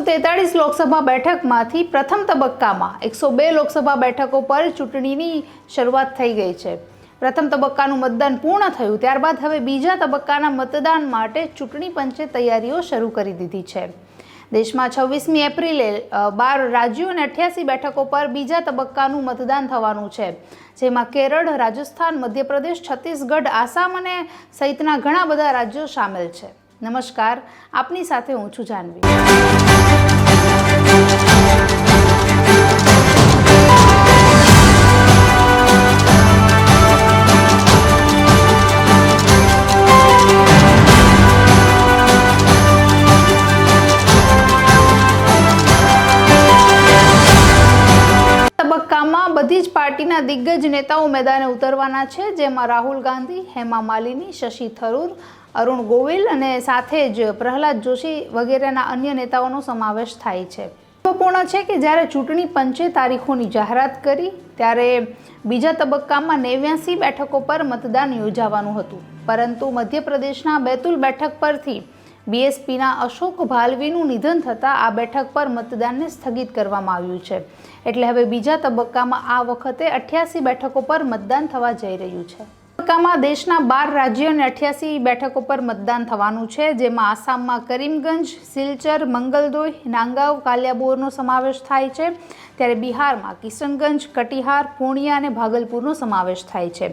243 લોકસભા બેઠકમાંથી પ્રથમ તબક્કામાં 102 લોકસભા બેઠકો પર ચૂંટણીની શરૂઆત થઈ ગઈ છે। પ્રથમ તબક્કાનું મતદાન પૂર્ણ થયું ત્યારબાદ હવે બીજા તબક્કાના મતદાન માટે ચૂંટણી પંચે તૈયારીઓ શરૂ કરી દીધી છે। દેશમાં 26મી એપ્રિલે 12 રાજ્યો અને 88 બેઠકો પર બીજા તબક્કાનું મતદાન થવાનું છે, જેમાં કેરળ, રાજસ્થાન, મધ્યપ્રદેશ, છત્તીસગઢ, આસામ અને સહિતના ઘણા બધા રાજ્યો સામેલ છે। નમસ્કાર, આપની સાથે હું છું જાનવી। તબક્કામાં બધી જ પાર્ટીના દિગ્ગજ નેતાઓ મેદાને ઉતરવાના છે, જેમાં રાહુલ ગાંધી, હેમા માલિની, શશી થરૂર, અરુણ ગોવિલ અને સાથે જ પ્રહલાદ જોશી વગેરેના અન્ય નેતાઓનો સમાવેશ થાય છે। મહત્વપૂર્ણ છે કે જ્યારે ચૂંટણી પંચે તારીખોની જાહેરાત કરી ત્યારે બીજા તબક્કામાં 89 બેઠકો પર મતદાન યોજાવાનું હતું, પરંતુ મધ્યપ્રદેશના બેતુલ બેઠક પરથી બીએસપીના અશોક ભાલ્વીનું નિધન થતાં આ બેઠક પર મતદાનને સ્થગિત કરવામાં આવ્યું છે। એટલે હવે બીજા તબક્કામાં આ વખતે 88 બેઠકો પર મતદાન થવા જઈ રહ્યું છે। તબક્કામાં દેશના 12 રાજ્યો અને 88 બેઠકો પર મતદાન થવાનું છે, જેમાં આસામમાં કરીમગંજ, સિલચર, મંગલદોઈ, નાંગાવ, કાલિયાબોરનો સમાવેશ થાય છે, ત્યારે બિહારમાં કિશનગંજ, કટિહાર, પૂર્ણિયા અને ભાગલપુરનો સમાવેશ થાય છે।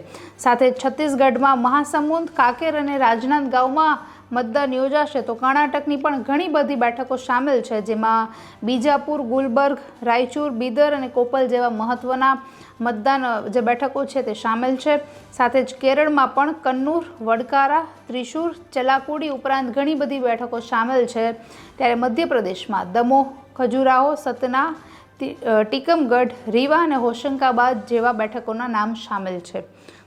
સાથે છત્તીસગઢમાં મહાસમુંદ, કાકેર અને રાજનાંદગાંવમાં મતદાન યોજાશે, તો કર્ણાટકની પણ ઘણી બધી બેઠકો સામેલ છે, જેમાં બીજાપુર, ગુલબર્ગ, રાયચુર, બીદર અને કોપલ જેવા મહત્વના મતદાન જે બેઠકો છે તે સામેલ છે। સાથે જ કેરળમાં પણ કન્નૂર, વડકારા, ત્રિશુર, ચલાકુડી ઉપરાંત ઘણી બધી બેઠકો સામેલ છે, ત્યારે મધ્યપ્રદેશમાં દમોહ, ખજુરાહો, સતના, ટીકમગઢ, રીવા અને હોશંગાબાદ જેવા બેઠકોના નામ સામેલ છે।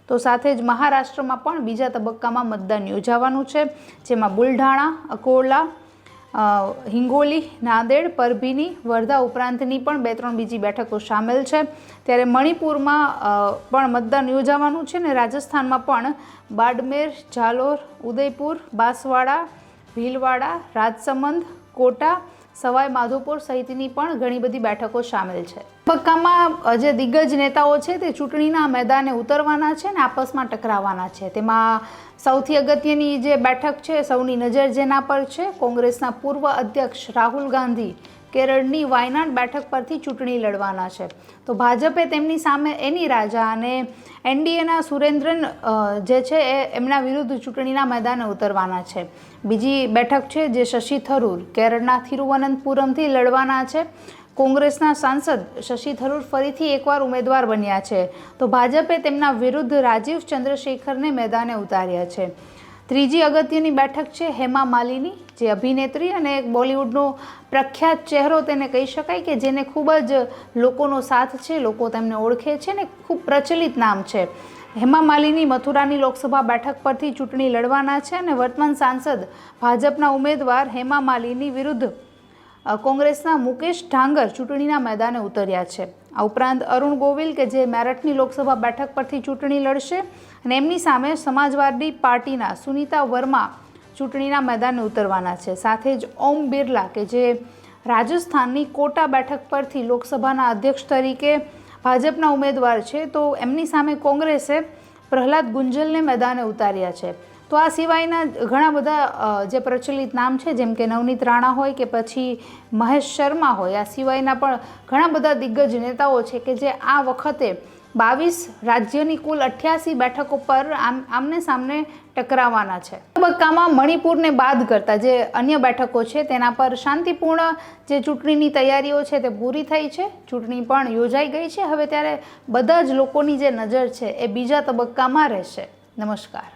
તો સાથે જ મહારાષ્ટ્રમાં પણ બીજા તબક્કામાં મતદાન યોજાવાનું છે, જેમાં બુલઢાણા, અકોલા, હિંગોલી, નાંદેડ, પરભીની, વર્ધા ઉપરાંતની પણ 2-3 બીજી બેઠકો સામેલ છે। ત્યારે મણિપુરમાં પણ મતદાન યોજાવાનું છે અને રાજસ્થાનમાં પણ બાડમેર, જાલોર, ઉદયપુર, બાંસવાડા, ભીલવાડા, રાજસમંદ, કોટા, સવાઈ માધોપુર સહિતની પણ ઘણી બધી બેઠકો સામેલ છે। તબક્કામાં જે દિગ્ગજ નેતાઓ છે તે ચૂંટણીના મેદાને ઉતરવાના છે અને આપસમાં ટકરાવાના છે। તેમાં સૌથી અગત્યની જે બેઠક છે, સૌની નજર જેના પર છે, કોંગ્રેસના પૂર્વ અધ્યક્ષ રાહુલ ગાંધી કેરળની વાયનાડ બેઠક પરથી ચૂંટણી લડવાના છે, તો ભાજપે તેમની સામે એની રાજા અને એનડીએના સુરેન્દ્રન જે છે એમના વિરુદ્ધ ચૂંટણીના મેદાને ઉતરવાના છે। બીજી બેઠક છે જે શશી થરૂર કેરળના તિરુવનંતપુરમથી લડવાના છે। કોંગ્રેસના સાંસદ શશી થરૂર ફરીથી એકવાર ઉમેદવાર બન્યા છે, તો ભાજપે તેમના વિરુદ્ધ રાજીવ ચંદ્રશેખરને મેદાને ઉતાર્યા છે। ત્રીજી અગત્યની બેઠક છે હેમા માલિની, જે અભિનેત્રી અને એક બોલિવૂડનો પ્રખ્યાત ચહેરો તેને કહી શકાય કે જેને ખૂબ જ લોકોનો સાથ છે, લોકો તેમને ઓળખે છે ને ખૂબ પ્રચલિત નામ છે। હેમા માલિની મથુરાની લોકસભા બેઠક પરથી ચૂંટણી લડવાના છે અને વર્તમાન સાંસદ ભાજપના ઉમેદવાર હેમા માલિની વિરુદ્ધ કોંગ્રેસના મુકેશ ઢાંગર ચૂંટણીના મેદાને ઉતર્યા છે। આ ઉપરાંત અરુણ ગોવિલ કે જે મેરઠની લોકસભા બેઠક પરથી ચૂંટણી લડશે અને એમની સામે સમાજવાદી પાર્ટીના સુનીતા વર્મા ચૂંટણીના મેદાને ઉતરવાના છે। સાથે જ ઓમ બિરલા કે જે રાજસ્થાનની કોટા બેઠક પરથી લોકસભાના અધ્યક્ષ તરીકે ભાજપના ઉમેદવાર છે, તો એમની સામે કોંગ્રેસે પ્રહલાદ ગુંજલને મેદાને ઉતાર્યા છે। તો આ સિવાયના ઘણા બધા જે પ્રચલિત નામ છે, જેમ કે નવનીત રાણા હોય કે પછી મહેશ શર્મા હોય, આ સિવાયના પણ ઘણા બધા દિગ્ગજ નેતાઓ છે કે જે આ વખતે 22 રાજ્યની કુલ 88 બેઠકો પર આમને સામને ટકરાવાના છે। તબક્કામાં મણિપુરને બાદ કરતા જે અન્ય બેઠકો છે તેના પર શાંતિપૂર્ણ જે ચૂંટણીની તૈયારીઓ છે તે પૂરી થઈ છે, ચૂંટણી પણ યોજાઈ ગઈ છે। હવે ત્યારે બધા જ લોકોની જે નજર છે એ બીજા તબક્કામાં રહેશે। નમસ્કાર।